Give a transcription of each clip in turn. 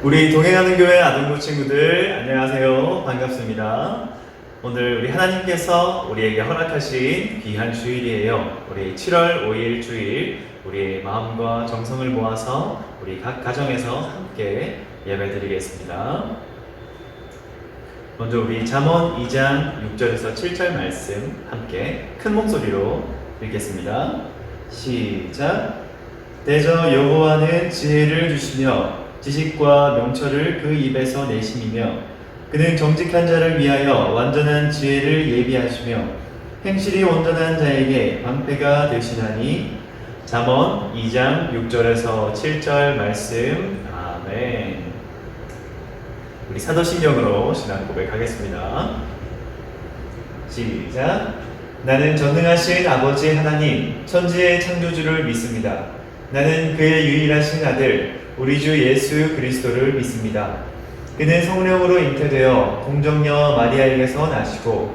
우리 동행하는 교회 아동부 친구들 안녕하세요. 반갑습니다. 오늘 우리 하나님께서 우리에게 허락하신 귀한 주일이에요. 우리 7월 5일 주일 우리의 마음과 정성을 모아서 우리 각 가정에서 함께 예배드리겠습니다. 먼저 우리 잠언 2장 6절에서 7절 말씀 함께 큰 목소리로 읽겠습니다. 시작. 대저 여호와는 지혜를 주시며 지식과 명철을 그 입에서 내심이며 그는 정직한 자를 위하여 완전한 지혜를 예비하시며 행실이 온전한 자에게 방패가 되시나니. 잠언 2장 6절에서 7절 말씀. 아멘. 우리 사도신경으로 신앙 고백하겠습니다. 시작. 나는 전능하신 아버지 하나님 천지의 창조주를 믿습니다. 나는 그의 유일하신 아들 우리 주 예수 그리스도를 믿습니다. 그는 성령으로 잉태되어 공정녀 마리아에게서 나시고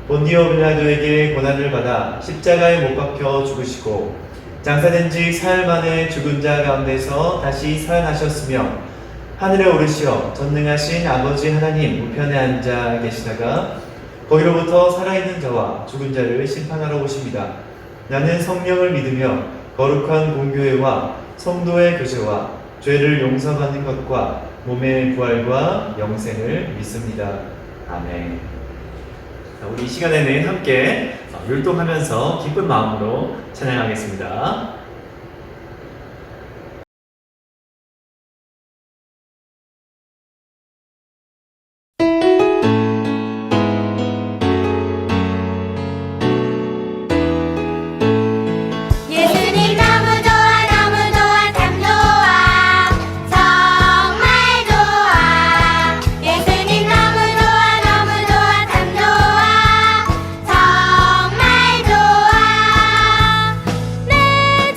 본디오 빌라도에게 고난을 받아 십자가에 못 박혀 죽으시고 장사된 지 사흘 만에 죽은 자 가운데서 다시 살아나셨으며 하늘에 오르시어 전능하신 아버지 하나님 우편에 앉아 계시다가 거기로부터 살아있는 자와 죽은 자를 심판하러 오십니다. 나는 성령을 믿으며 거룩한 공교회와 성도의 교제와 죄를 용서받는 것과 몸의 부활과 영생을 믿습니다. 아멘. 우리 이 시간에는 함께 율동하면서 기쁜 마음으로 찬양하겠습니다. 내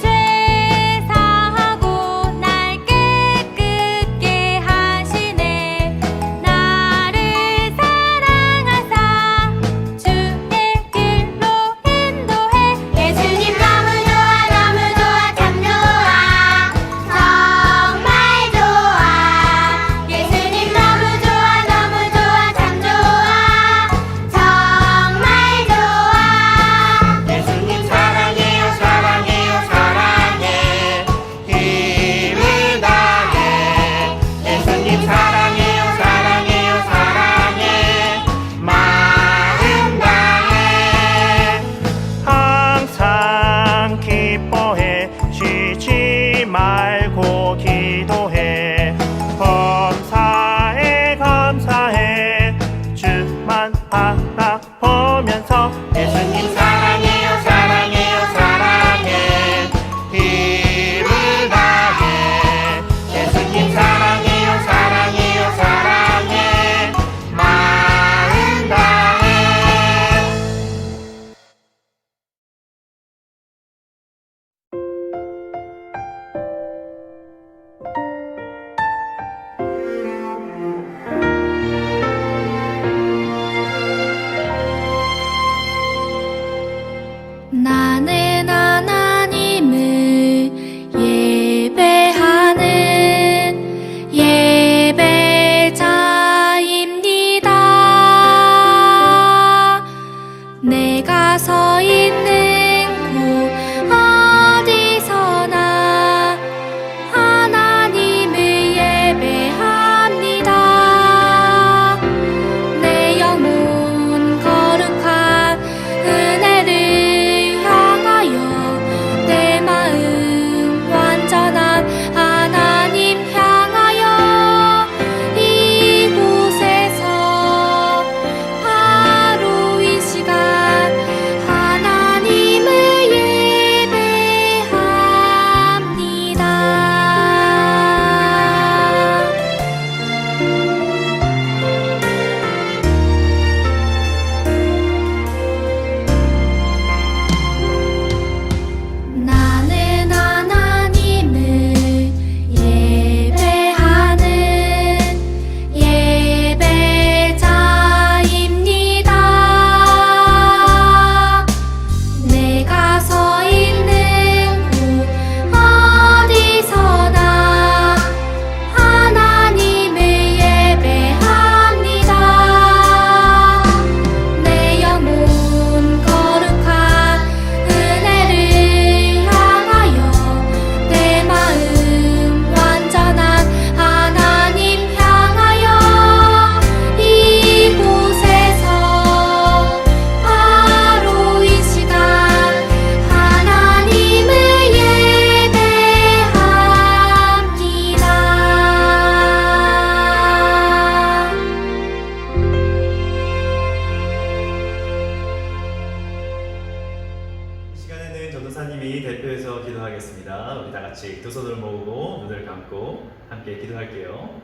같이 두 손을 모으고 눈을 감고 함께 기도할게요.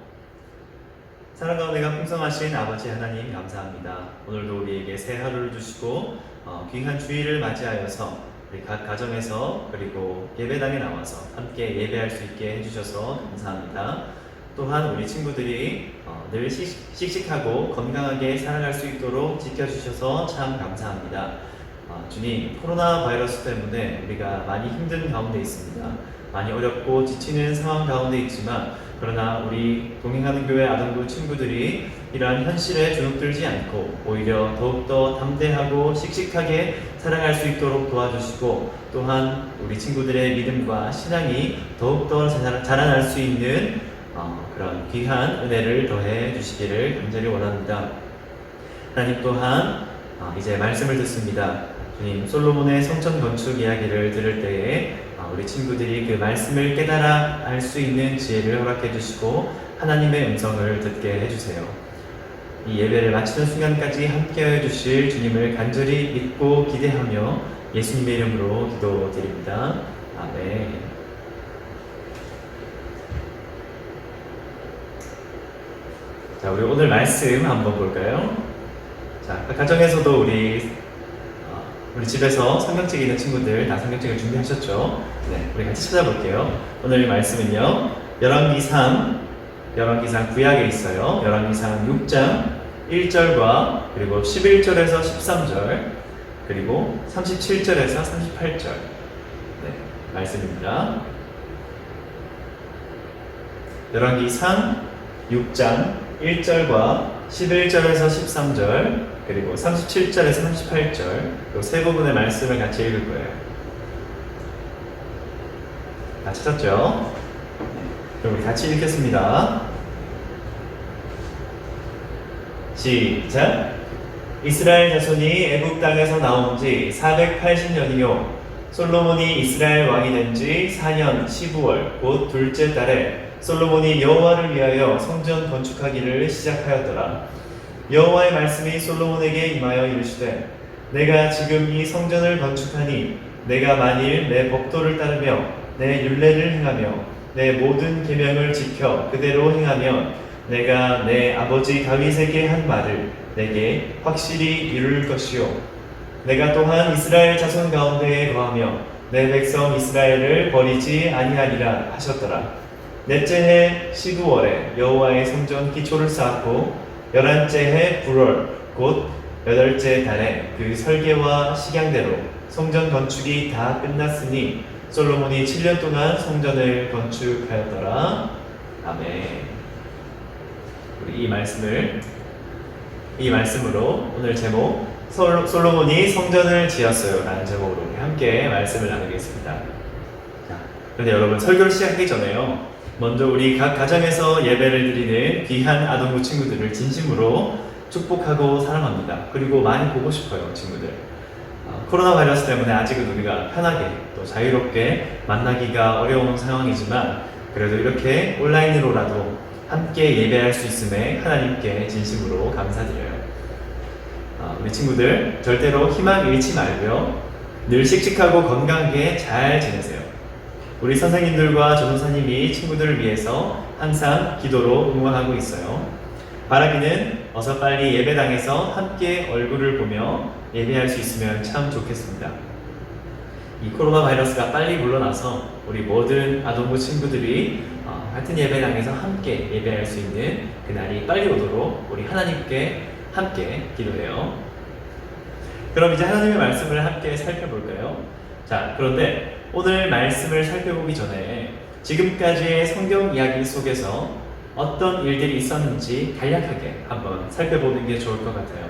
사랑 가운데가 풍성하신 아버지 하나님 감사합니다. 오늘도 우리에게 새 하루를 주시고 귀한 주일을 맞이하여서 우리 각 가정에서 그리고 예배당에 나와서 함께 예배할 수 있게 해주셔서 감사합니다. 또한 우리 친구들이 늘 씩씩하고 건강하게 살아갈 수 있도록 지켜주셔서 참 감사합니다. 주님, 코로나 바이러스 때문에 우리가 많이 힘든 가운데 있습니다. 많이 어렵고 지치는 상황 가운데 있지만 그러나 우리 동행하는 교회 아동부 친구들이 이러한 현실에 주눅들지 않고 오히려 더욱더 담대하고 씩씩하게 살아갈 수 있도록 도와주시고 또한 우리 친구들의 믿음과 신앙이 더욱더 자라날 수 있는 그런 귀한 은혜를 더해 주시기를 간절히 원합니다. 하나님 또한 이제 말씀을 듣습니다. 주님, 솔로몬의 성전 건축 이야기를 들을 때에 우리 친구들이 그 말씀을 깨달아 알 수 있는 지혜를 허락해 주시고 하나님의 음성을 듣게 해주세요. 이 예배를 마치는 순간까지 함께해 주실 주님을 간절히 믿고 기대하며 예수님의 이름으로 기도드립니다. 아멘. 자, 우리 오늘 말씀 한번 볼까요? 자, 가정에서도 우리 집에서 성경책 있는 친구들 다 성경책을 준비하셨죠? 네, 우리 같이 찾아볼게요. 오늘 말씀은요, 열왕기상 구약에 있어요. 열왕기상 6장 1절과 그리고 11절에서 13절 그리고 37절에서 38절 말씀입니다. 열왕기상 6장 1절과 11절에서 13절 그리고 37절에서 38절 이 세 부분의 말씀을 같이 읽을 거예요. 다 찾았죠? 그럼 우리 같이 읽겠습니다. 시작! 이스라엘 자손이 애굽 땅에서 나온 지 480년이요 솔로몬이 이스라엘 왕이 된 지 4년 15월 곧 둘째 달에 솔로몬이 여호와를 위하여 성전 건축하기를 시작하였더라. 여호와의 말씀이 솔로몬에게 임하여 이르시되 내가 지금 이 성전을 건축하니 내가 만일 내 법도를 따르며 내 율례를 행하며 내 모든 계명을 지켜 그대로 행하면 내가 내 아버지 다윗에게 한 말을 내게 확실히 이룰 것이요 내가 또한 이스라엘 자손 가운데에 거하며 내 백성 이스라엘을 버리지 아니하리라 하셨더라. 넷째 해 19월에 여호와의 성전 기초를 쌓았고 11째 해 9월 곧 8째 달에 그 설계와 식양대로 성전 건축이 다 끝났으니 솔로몬이 7년 동안 성전을 건축하였더라. 아멘. 우리 이 말씀으로 오늘 제목 솔로몬이 성전을 지었어요 라는 제목으로 우리 함께 말씀을 나누겠습니다. 자, 그런데 여러분 설교를 시작하기 전에요 먼저 우리 각 가정에서 예배를 드리는 귀한 아동부 친구들을 진심으로 축복하고 사랑합니다. 그리고 많이 보고 싶어요, 친구들. 코로나 바이러스 때문에 아직은 우리가 편하게 또 자유롭게 만나기가 어려운 상황이지만 그래도 이렇게 온라인으로라도 함께 예배할 수 있음에 하나님께 진심으로 감사드려요. 우리 친구들 절대로 희망 잃지 말고요. 늘 씩씩하고 건강하게 잘 지내세요. 우리 선생님들과 전도사님이 친구들을 위해서 항상 기도로 응원하고 있어요. 바라기는 어서 빨리 예배당에서 함께 얼굴을 보며 예배할 수 있으면 참 좋겠습니다. 이 코로나 바이러스가 빨리 물러나서 우리 모든 아동부 친구들이 같은 예배당에서 함께 예배할 수 있는 그날이 빨리 오도록 우리 하나님께 함께 기도해요. 그럼 이제 하나님의 말씀을 함께 살펴볼까요? 자, 그런데 오늘 말씀을 살펴보기 전에 지금까지의 성경 이야기 속에서 어떤 일들이 있었는지 간략하게 한번 살펴보는 게 좋을 것 같아요.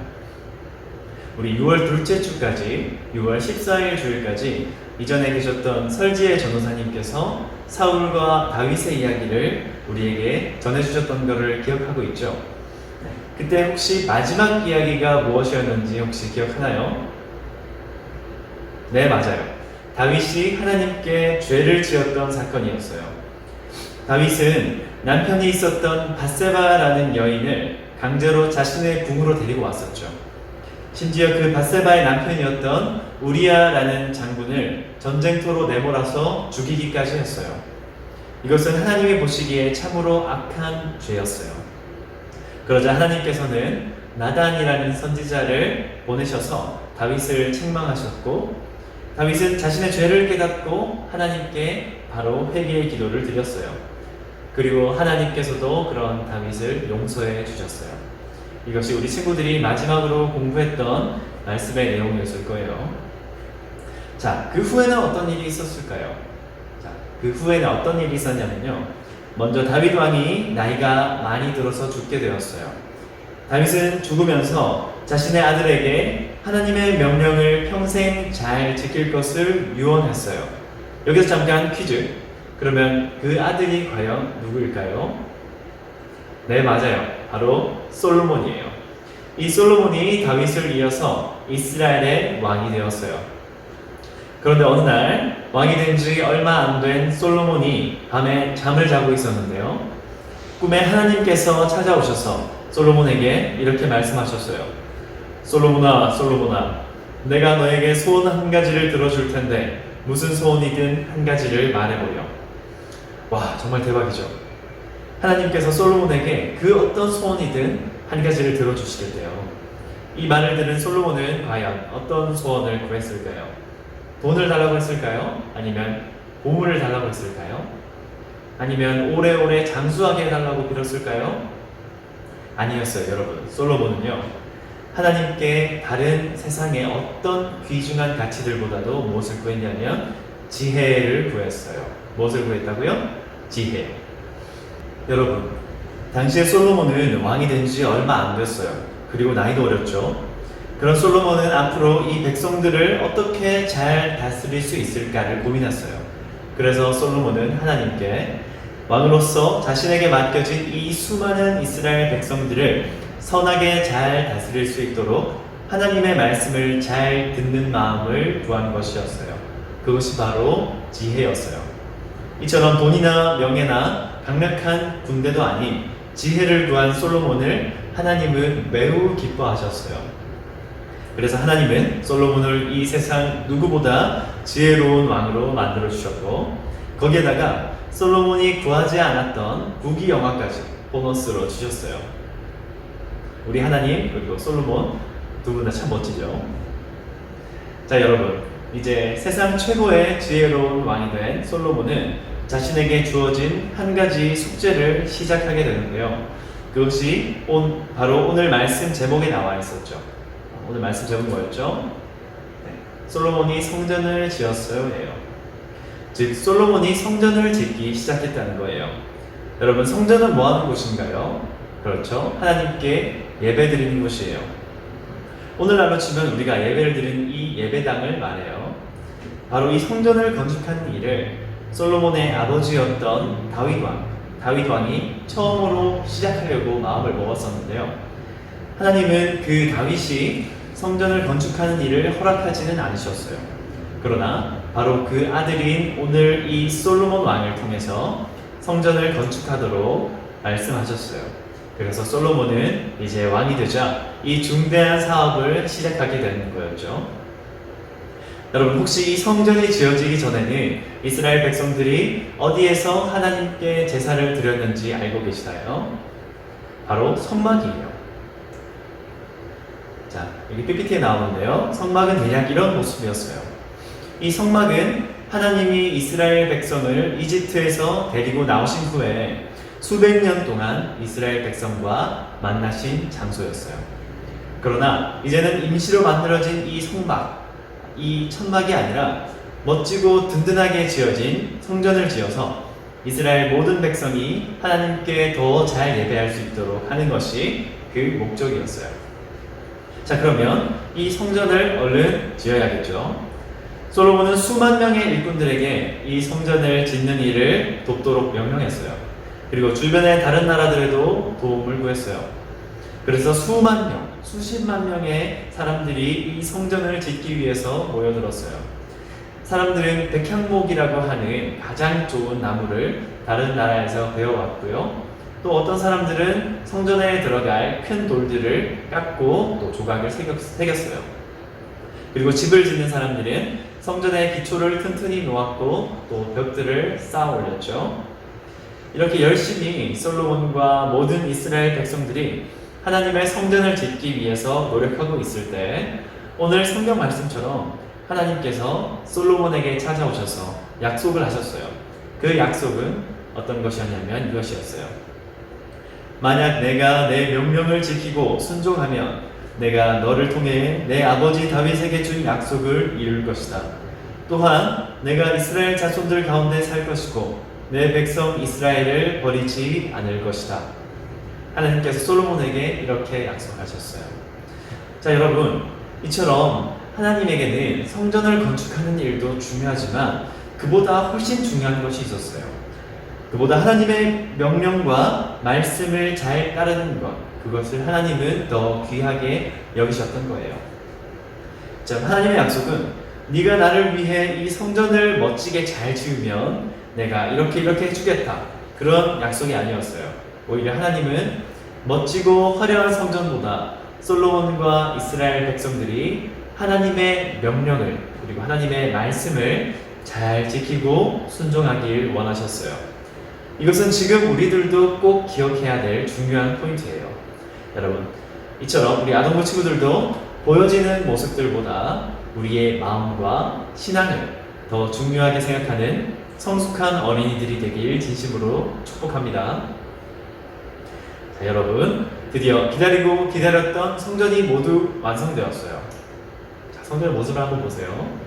우리 6월 둘째 주까지 6월 14일 주일까지 이전에 계셨던 설지혜 전도사님께서 사울과 다윗의 이야기를 우리에게 전해주셨던 것을 기억하고 있죠. 그때 혹시 마지막 이야기가 무엇이었는지 혹시 기억하나요? 네, 맞아요. 다윗이 하나님께 죄를 지었던 사건이었어요. 다윗은 남편이 있었던 밧세바라는 여인을 강제로 자신의 궁으로 데리고 왔었죠. 심지어 그 밧세바의 남편이었던 우리아라는 장군을 전쟁터로 내몰아서 죽이기까지 했어요. 이것은 하나님이 보시기에 참으로 악한 죄였어요. 그러자 하나님께서는 나단이라는 선지자를 보내셔서 다윗을 책망하셨고, 다윗은 자신의 죄를 깨닫고 하나님께 바로 회개의 기도를 드렸어요. 그리고 하나님께서도 그런 다윗을 용서해 주셨어요. 이것이 우리 친구들이 마지막으로 공부했던 말씀의 내용이었을 거예요. 자, 그 후에는 어떤 일이 있었을까요? 자, 그 후에는 어떤 일이 있었냐면요. 먼저 다윗 왕이 나이가 많이 들어서 죽게 되었어요. 다윗은 죽으면서 자신의 아들에게 하나님의 명령을 평생 잘 지킬 것을 유언했어요. 여기서 잠깐 퀴즈. 그러면 그 아들이 과연 누구일까요? 네, 맞아요. 바로 솔로몬이에요. 이 솔로몬이 다윗을 이어서 이스라엘의 왕이 되었어요. 그런데 어느 날 왕이 된 지 얼마 안 된 솔로몬이 밤에 잠을 자고 있었는데요. 꿈에 하나님께서 찾아오셔서 솔로몬에게 이렇게 말씀하셨어요. 솔로몬아, 솔로몬아, 내가 너에게 소원 한 가지를 들어줄 텐데 무슨 소원이든 한 가지를 말해보렴. 와, 정말 대박이죠. 하나님께서 솔로몬에게 그 어떤 소원이든 한 가지를 들어주시겠대요. 이 말을 들은 솔로몬은 과연 어떤 소원을 구했을까요? 돈을 달라고 했을까요? 아니면 보물을 달라고 했을까요? 아니면 오래오래 장수하게 해달라고 빌었을까요? 아니었어요, 여러분. 솔로몬은요, 하나님께 다른 세상의 어떤 귀중한 가치들보다도 무엇을 구했냐면 지혜를 구했어요. 무엇을 구했다고요? 지혜. 여러분, 당시에 솔로몬은 왕이 된 지 얼마 안 됐어요. 그리고 나이도 어렸죠. 그런 솔로몬은 앞으로 이 백성들을 어떻게 잘 다스릴 수 있을까를 고민했어요. 그래서 솔로몬은 하나님께 왕으로서 자신에게 맡겨진 이 수많은 이스라엘 백성들을 선하게 잘 다스릴 수 있도록 하나님의 말씀을 잘 듣는 마음을 구한 것이었어요. 그것이 바로 지혜였어요. 이처럼 돈이나 명예나 강력한 군대도 아닌 지혜를 구한 솔로몬을 하나님은 매우 기뻐하셨어요. 그래서 하나님은 솔로몬을 이 세상 누구보다 지혜로운 왕으로 만들어 주셨고, 거기에다가 솔로몬이 구하지 않았던 부귀영화까지 보너스로 주셨어요. 우리 하나님 그리고 솔로몬 두 분 다 참 멋지죠. 자, 여러분, 이제 세상 최고의 지혜로운 왕이 된 솔로몬은 자신에게 주어진 한 가지 숙제를 시작하게 되는데요. 그것이 바로 오늘 말씀 제목에 나와 있었죠. 오늘 말씀 제목은 뭐였죠? 네, 솔로몬이 성전을 지었어요 예요. 즉 솔로몬이 성전을 짓기 시작했다는 거예요. 여러분, 성전은 뭐 하는 곳인가요? 그렇죠, 하나님께 예배드리는 곳이에요. 오늘날로 치면 우리가 예배를 드리는 이 예배당을 말해요. 바로 이 성전을 건축한 일을 솔로몬의 아버지였던 다윗 왕이 처음으로 시작하려고 마음을 먹었었는데요. 하나님은 그 다윗이 성전을 건축하는 일을 허락하지는 않으셨어요. 그러나 바로 그 아들인 오늘 이 솔로몬 왕을 통해서 성전을 건축하도록 말씀하셨어요. 그래서 솔로몬은 이제 왕이 되자 이 중대한 사업을 시작하게 되는 거였죠. 여러분, 혹시 이 성전이 지어지기 전에는 이스라엘 백성들이 어디에서 하나님께 제사를 드렸는지 알고 계시나요? 바로 성막이에요. 자, 여기 PPT에 나오는데요. 성막은 대략 이런 모습이었어요. 이 성막은 하나님이 이스라엘 백성을 이집트에서 데리고 나오신 후에 수백 년 동안 이스라엘 백성과 만나신 장소였어요. 그러나 이제는 임시로 만들어진 이 성막, 이 천막이 아니라 멋지고 든든하게 지어진 성전을 지어서 이스라엘 모든 백성이 하나님께 더 잘 예배할 수 있도록 하는 것이 그 목적이었어요. 자, 그러면 이 성전을 얼른 지어야겠죠. 솔로몬은 수만 명의 일꾼들에게 이 성전을 짓는 일을 돕도록 명령했어요. 그리고 주변의 다른 나라들에도 도움을 구했어요. 그래서 수만 명, 수십만 명의 사람들이 이 성전을 짓기 위해서 모여들었어요. 사람들은 백향목이라고 하는 가장 좋은 나무를 다른 나라에서 배워왔고요. 또 어떤 사람들은 성전에 들어갈 큰 돌들을 깎고 또 조각을 새겼어요. 그리고 집을 짓는 사람들은 성전의 기초를 튼튼히 놓았고 또 벽들을 쌓아 올렸죠. 이렇게 열심히 솔로몬과 모든 이스라엘 백성들이 하나님의 성전을 짓기 위해서 노력하고 있을 때 오늘 성경 말씀처럼 하나님께서 솔로몬에게 찾아오셔서 약속을 하셨어요. 그 약속은 어떤 것이었냐면 이것이었어요. 만약 내가 내 명령을 지키고 순종하면 내가 너를 통해 내 아버지 다윗에게 준 약속을 이룰 것이다. 또한 내가 이스라엘 자손들 가운데 살 것이고 내 백성 이스라엘을 버리지 않을 것이다. 하나님께서 솔로몬에게 이렇게 약속하셨어요. 자, 여러분, 이처럼 하나님에게는 성전을 건축하는 일도 중요하지만 그보다 훨씬 중요한 것이 있었어요. 그보다 하나님의 명령과 말씀을 잘 따르는 것, 그것을 하나님은 더 귀하게 여기셨던 거예요. 자, 하나님의 약속은 네가 나를 위해 이 성전을 멋지게 잘 지으면 내가 이렇게 해주겠다, 그런 약속이 아니었어요. 오히려 하나님은 멋지고 화려한 성전보다 솔로몬과 이스라엘 백성들이 하나님의 명령을 그리고 하나님의 말씀을 잘 지키고 순종하길 원하셨어요. 이것은 지금 우리들도 꼭 기억해야 될 중요한 포인트예요. 여러분, 이처럼 우리 아동부 친구들도 보여지는 모습들보다 우리의 마음과 신앙을 더 중요하게 생각하는 성숙한 어린이들이 되길 진심으로 축복합니다. 자, 여러분, 드디어 기다리고 기다렸던 성전이 모두 완성되었어요. 자, 성전의 모습을 한번 보세요.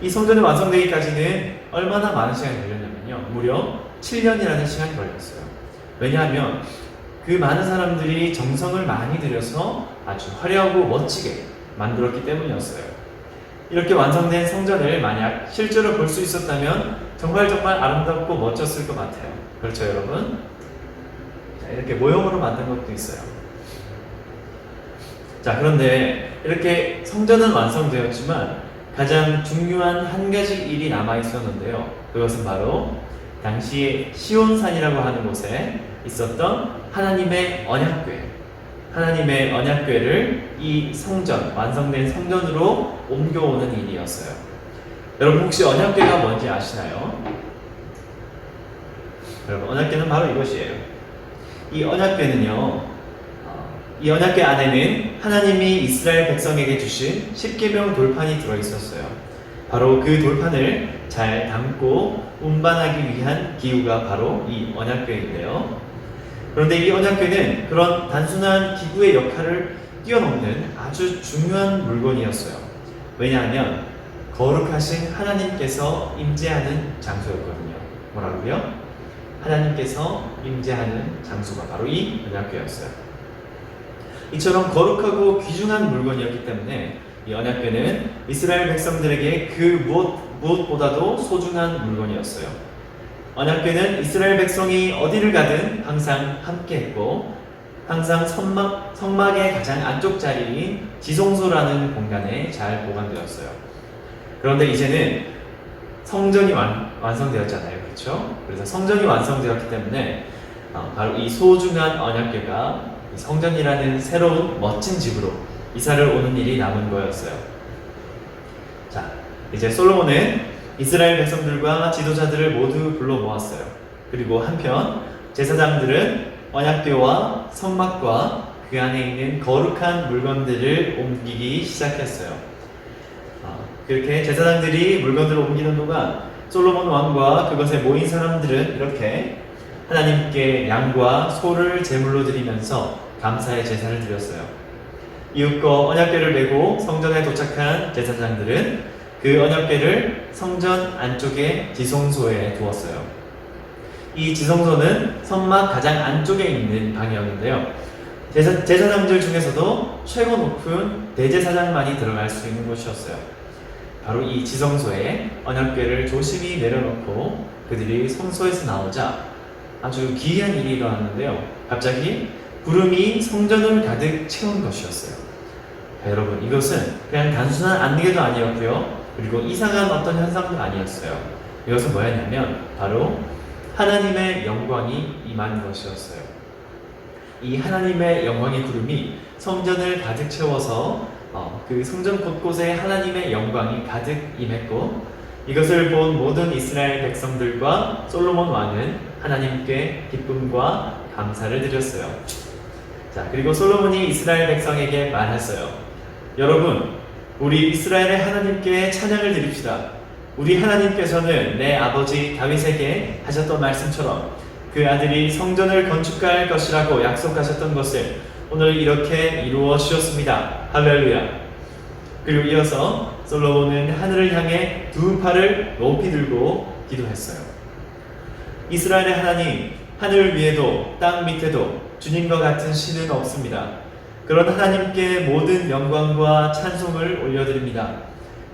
이 성전이 완성되기까지는 얼마나 많은 시간이 걸렸냐면요, 무려 7년이라는 시간이 걸렸어요. 왜냐하면 그 많은 사람들이 정성을 많이 들여서 아주 화려하고 멋지게 만들었기 때문이었어요. 이렇게 완성된 성전을 만약 실제로 볼 수 있었다면 정말 아름답고 멋졌을 것 같아요. 그렇죠, 여러분? 자, 이렇게 모형으로 만든 것도 있어요. 자, 그런데 이렇게 성전은 완성되었지만 가장 중요한 한 가지 일이 남아 있었는데요. 그것은 바로 당시에 시온산이라고 하는 곳에 있었던 하나님의 언약궤, 하나님의 언약궤를 이 성전, 완성된 성전으로 옮겨오는 일이었어요. 여러분, 혹시 언약궤가 뭔지 아시나요? 여러분, 언약궤는 바로 이것이에요. 이 언약궤는요, 이 언약궤 안에는 하나님이 이스라엘 백성에게 주신 십계명 돌판이 들어있었어요. 바로 그 돌판을 잘 담고 운반하기 위한 기구가 바로 이 언약궤인데요. 그런데 이 언약궤는 그런 단순한 기구의 역할을 뛰어넘는 아주 중요한 물건이었어요. 왜냐하면 거룩하신 하나님께서 임재하는 장소였거든요. 뭐라고요? 하나님께서 임재하는 장소가 바로 이 언약궤였어요. 이처럼 거룩하고 귀중한 물건이었기 때문에 이 언약궤는 이스라엘 백성들에게 그 무엇보다도 소중한 물건이었어요. 언약궤는 이스라엘 백성이 어디를 가든 항상 함께했고, 항상 성막의 가장 안쪽 자리인 지성소라는 공간에 잘 보관되었어요. 그런데 이제는 성전이 완성되었잖아요, 그렇죠? 그래서 성전이 완성되었기 때문에 바로 이 소중한 언약궤가 성전이라는 새로운 멋진 집으로 이사를 오는 일이 남은 거였어요. 자, 이제 솔로몬은 이스라엘 백성들과 지도자들을 모두 불러 모았어요. 그리고 한편 제사장들은 언약궤와 성막과 그 안에 있는 거룩한 물건들을 옮기기 시작했어요. 그렇게 제사장들이 물건들을 옮기는 동안 솔로몬 왕과 그것에 모인 사람들은 이렇게 하나님께 양과 소를 제물로 드리면서 감사의 제사를 드렸어요. 이윽고 언약궤를 메고 성전에 도착한 제사장들은 그 언약궤를 성전 안쪽의 지성소에 두었어요. 이 지성소는 성막 가장 안쪽에 있는 방이었는데요. 제사장들 중에서도 최고 높은 대제사장만이 들어갈 수 있는 곳이었어요. 바로 이 지성소에 언약궤를 조심히 내려놓고 그들이 성소에서 나오자 아주 기이한 일이 일어났는데요. 갑자기 구름이 성전을 가득 채운 것이었어요. 자, 여러분, 이것은 그냥 단순한 안개도 아니었고요, 그리고 이상한 어떤 현상도 아니었어요. 이것은 뭐였냐면 바로 하나님의 영광이 임한 것이었어요. 이 하나님의 영광의 구름이 성전을 가득 채워서 그 성전 곳곳에 하나님의 영광이 가득 임했고, 이것을 본 모든 이스라엘 백성들과 솔로몬 왕은 하나님께 기쁨과 감사를 드렸어요. 자, 그리고 솔로몬이 이스라엘 백성에게 말했어요. 여러분, 우리 이스라엘의 하나님께 찬양을 드립시다. 우리 하나님께서는 내 아버지 다윗에게 하셨던 말씀처럼 그 아들이 성전을 건축할 것이라고 약속하셨던 것을 오늘 이렇게 이루어 주셨습니다. 할렐루야. 그리고 이어서 솔로몬은 하늘을 향해 두 팔을 높이 들고 기도했어요. 이스라엘의 하나님, 하늘 위에도 땅 밑에도 주님과 같은 신은 없습니다. 그런 하나님께 모든 영광과 찬송을 올려드립니다.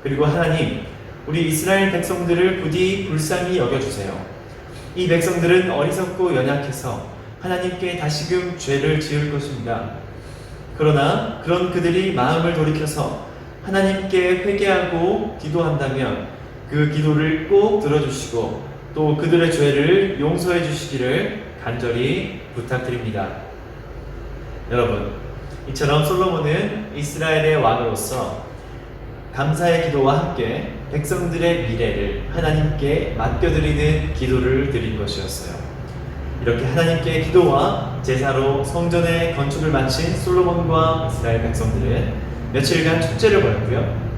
그리고 하나님, 우리 이스라엘 백성들을 부디 불쌍히 여겨주세요. 이 백성들은 어리석고 연약해서 하나님께 다시금 죄를 지을 것입니다. 그러나 그런 그들이 마음을 돌이켜서 하나님께 회개하고 기도한다면 그 기도를 꼭 들어주시고 또 그들의 죄를 용서해 주시기를 간절히 부탁드립니다. 여러분, 이처럼 솔로몬은 이스라엘의 왕으로서 감사의 기도와 함께 백성들의 미래를 하나님께 맡겨드리는 기도를 드린 것이었어요. 이렇게 하나님께 기도와 제사로 성전의 건축을 마친 솔로몬과 이스라엘 백성들은 며칠간 축제를 벌였고요.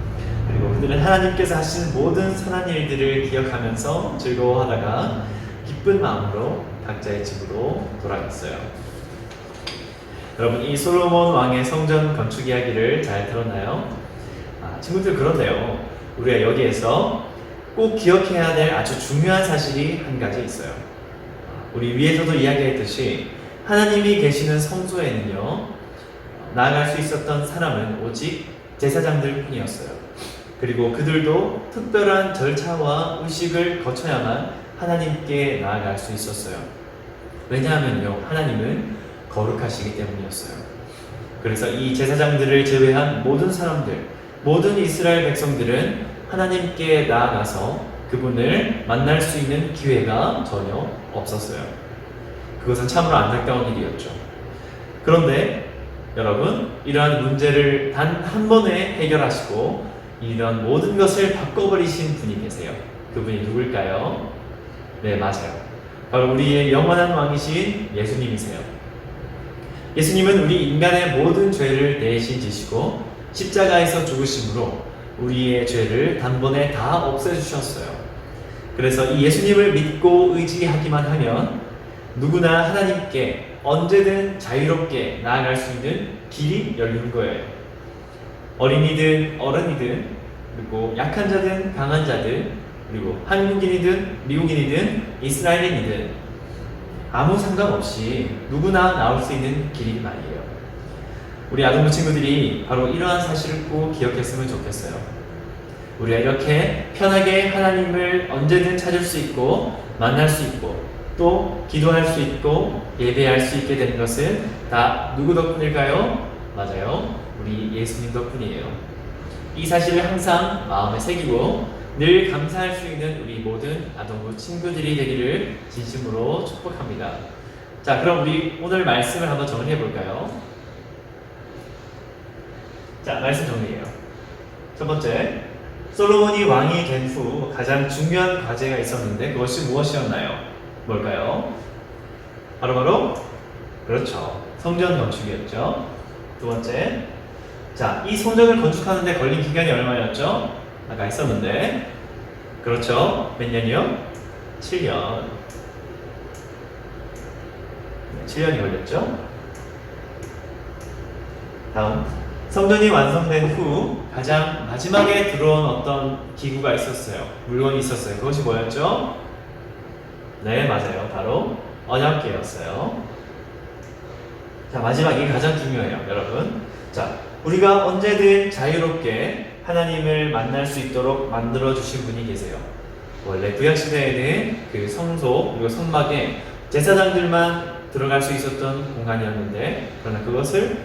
그리고 그들은 하나님께서 하신 모든 선한 일들을 기억하면서 즐거워하다가 기쁜 마음으로 각자의 집으로 돌아갔어요. 여러분, 이 솔로몬 왕의 성전 건축 이야기를 잘 들었나요? 친구들, 그런데요, 우리가 여기에서 꼭 기억해야 될 아주 중요한 사실이 한 가지 있어요. 우리 위에서도 이야기했듯이 하나님이 계시는 성소에는요, 나아갈 수 있었던 사람은 오직 제사장들 뿐이었어요. 그리고 그들도 특별한 절차와 의식을 거쳐야만 하나님께 나아갈 수 있었어요. 왜냐하면요, 하나님은 거룩하시기 때문이었어요. 그래서 이 제사장들을 제외한 모든 사람들, 모든 이스라엘 백성들은 하나님께 나아가서 그분을 만날 수 있는 기회가 전혀 없었어요. 그것은 참으로 안타까운 일이었죠. 그런데 여러분, 이러한 문제를 단 한 번에 해결하시고 이런 모든 것을 바꿔버리신 분이 계세요. 그분이 누굴까요? 네, 맞아요. 바로 우리의 영원한 왕이신 예수님이세요. 예수님은 우리 인간의 모든 죄를 대신 지시고 십자가에서 죽으심으로 우리의 죄를 단번에 다 없애주셨어요. 그래서 이 예수님을 믿고 의지하기만 하면 누구나 하나님께 언제든 자유롭게 나아갈 수 있는 길이 열리는 거예요. 어린이든 어른이든, 그리고 약한 자든 강한 자든, 그리고 한국인이든 미국인이든 이스라엘인이든 아무 상관없이 누구나 나올 수 있는 길이 말이에요. 우리 아동부 친구들이 바로 이러한 사실을 꼭 기억했으면 좋겠어요. 우리가 이렇게 편하게 하나님을 언제든 찾을 수 있고 만날 수 있고 또 기도할 수 있고 예배할 수 있게 된 것은 다 누구 덕분일까요? 맞아요, 우리 예수님 덕분이에요. 이 사실을 항상 마음에 새기고 늘 감사할 수 있는 우리 모든 아동부 친구들이 되기를 진심으로 축복합니다. 자, 그럼 우리 오늘 말씀을 한번 정리해 볼까요? 자, 말씀 정리해요. 첫 번째, 솔로몬이 왕이 된 후 가장 중요한 과제가 있었는데 그것이 무엇이었나요? 뭘까요? 바로 그렇죠, 성전 건축이었죠. 두 번째, 자, 이 성전을 건축하는데 걸린 기간이 얼마였죠? 아까 있었는데, 그렇죠, 몇 년이요? 7년. 7년이 걸렸죠. 다음, 성전이 완성된 후 가장 마지막에 들어온 어떤 기구가 있었어요. 물건이 있었어요. 그것이 뭐였죠? 네, 맞아요. 바로 언약궤였어요. 자, 마지막이 가장 중요해요, 여러분. 자, 우리가 언제든 자유롭게 하나님을 만날 수 있도록 만들어주신 분이 계세요. 원래 구약시대에는 그 성소, 그리고 성막에 제사장들만 들어갈 수 있었던 공간이었는데, 그러나 그것을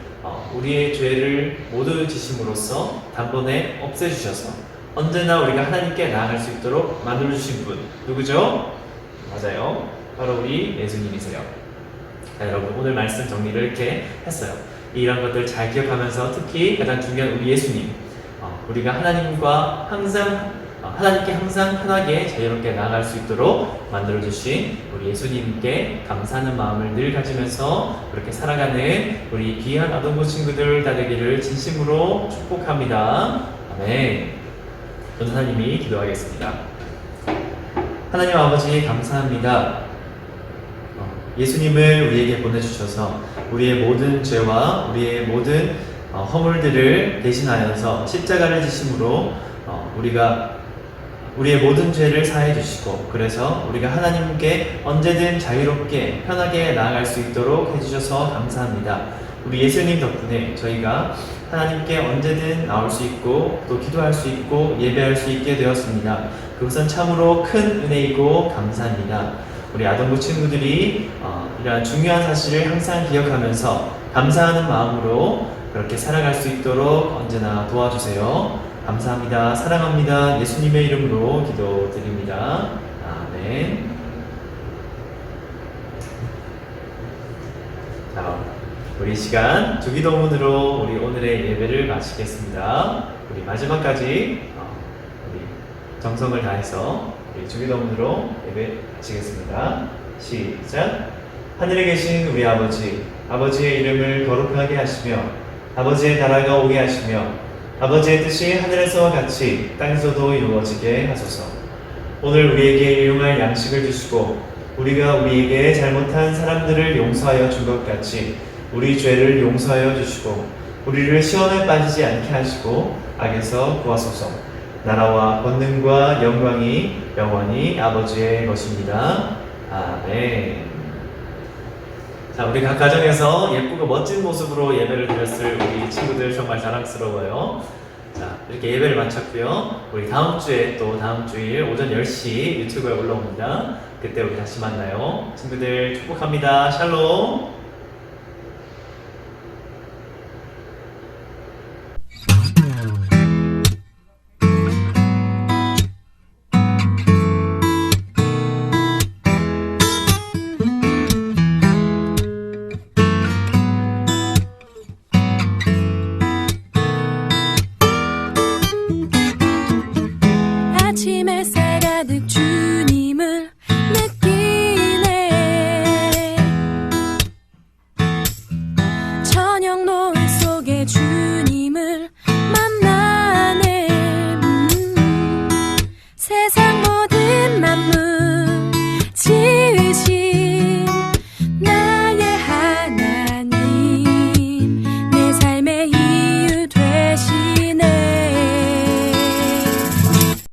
우리의 죄를 모두 지심으로써 단번에 없애주셔서 언제나 우리가 하나님께 나아갈 수 있도록 만들어주신 분, 누구죠? 맞아요, 바로 우리 예수님이세요. 자, 여러분, 오늘 말씀 정리를 이렇게 했어요. 이런 것들 잘 기억하면서 특히 가장 중요한 우리 예수님, 우리가 하나님과 항상 하나님께 항상 편하게 자유롭게 나아갈 수 있도록 만들어주신 우리 예수님께 감사하는 마음을 늘 가지면서 그렇게 살아가는 우리 귀한 아동부 친구들 다 되기를 진심으로 축복합니다. 아멘. 전도사님이 기도하겠습니다. 하나님 아버지 감사합니다. 예수님을 우리에게 보내주셔서 우리의 모든 죄와 우리의 모든 허물들을 대신하여서 십자가를 지심으로 우리가 우리의 모든 죄를 사해 주시고, 그래서 우리가 하나님께 언제든 자유롭게 편하게 나아갈 수 있도록 해주셔서 감사합니다. 우리 예수님 덕분에 저희가 하나님께 언제든 나올 수 있고 또 기도할 수 있고 예배할 수 있게 되었습니다. 그것은 참으로 큰 은혜이고 감사합니다. 우리 아동부 친구들이 이러한 중요한 사실을 항상 기억하면서 감사하는 마음으로 그렇게 살아갈 수 있도록 언제나 도와주세요. 감사합니다. 사랑합니다. 예수님의 이름으로 기도드립니다. 아멘. 자, 우리 시간 주기도문으로 우리 오늘의 예배를 마치겠습니다. 우리 마지막까지 우리 정성을 다해서 우리 주기도문으로 예배 마치겠습니다. 시작. 하늘에 계신 우리 아버지, 아버지의 이름을 거룩하게 하시며 아버지의 나라가 오게 하시며 아버지의 뜻이 하늘에서와 같이 땅에서도 이루어지게 하소서. 오늘 우리에게 일용할 양식을 주시고 우리가 우리에게 잘못한 사람들을 용서하여 준 것 같이 우리 죄를 용서하여 주시고 우리를 시험에 빠지지 않게 하시고 악에서 구하소서. 나라와 권능과 영광이 영원히 아버지의 것입니다. 아멘. 자, 우리 각 가정에서 예쁘고 멋진 모습으로 예배를 드렸을 우리 친구들 정말 자랑스러워요. 자, 이렇게 예배를 마쳤고요. 우리 다음 주에 또 다음 주일 오전 10시 유튜브에 올라옵니다. 그때 우리 다시 만나요. 친구들 축복합니다. 샬롬.